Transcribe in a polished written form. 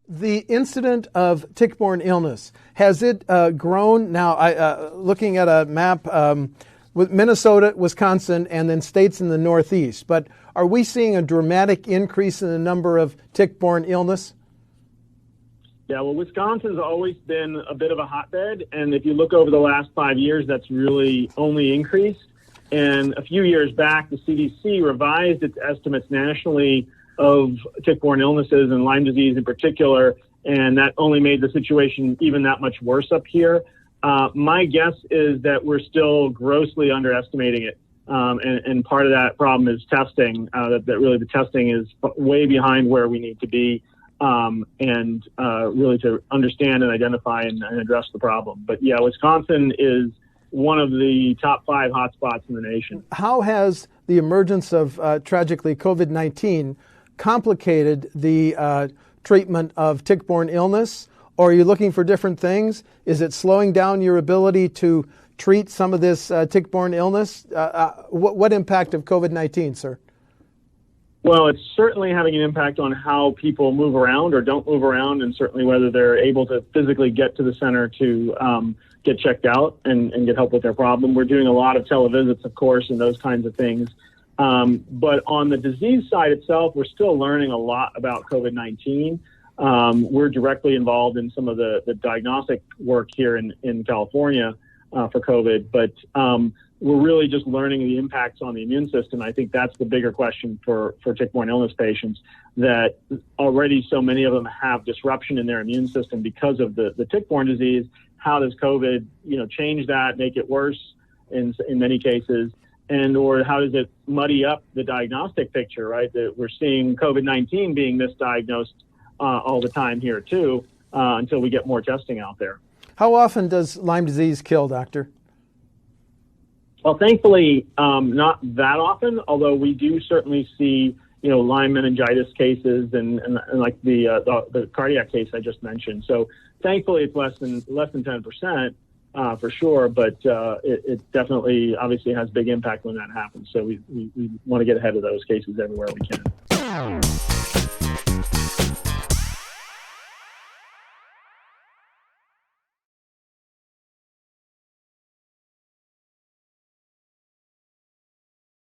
The incident of tick-borne illness, has it grown? Now, looking at a map with Minnesota, Wisconsin, and then states in the Northeast, but are we seeing a dramatic increase in the number of tick-borne illness? Yeah, well, Wisconsin's always been a bit of a hotbed, and if you look over the last 5 years, that's really only increased. And a few years back, the CDC revised its estimates nationally of tick-borne illnesses and Lyme disease in particular, and that only made the situation even that much worse up here. My guess is that we're still grossly underestimating it, and part of that problem is testing, that really the testing is way behind where we need to be, and really to understand and identify and address the problem. But yeah, Wisconsin is one of the top 5 hotspots in the nation. How has the emergence of, tragically, COVID-19 complicated the treatment of tick-borne illness? Or are you looking for different things? Is it slowing down your ability to treat some of this tick-borne illness? What impact of COVID-19, sir? Well, it's certainly having an impact on how people move around or don't move around, and certainly whether they're able to physically get to the center to get checked out and get help with their problem. We're doing a lot of televisits, of course, and those kinds of things. But on the disease side itself, we're still learning a lot about COVID-19. We're directly involved in some of the diagnostic work here in California for COVID, but we're really just learning the impacts on the immune system. I think that's the bigger question for tick-borne illness patients, that already so many of them have disruption in their immune system because of the tick-borne disease. How does COVID, change that, make it worse in many cases? And or how does it muddy up the diagnostic picture, right? That we're seeing COVID-19 being misdiagnosed all the time here too, until we get more testing out there. How often does Lyme disease kill, doctor? Well, thankfully, not that often, although we do certainly see, Lyme meningitis cases and like the cardiac case I just mentioned. So thankfully it's less than 10%. For sure, but it definitely obviously has big impact when that happens. So we want to get ahead of those cases everywhere we can.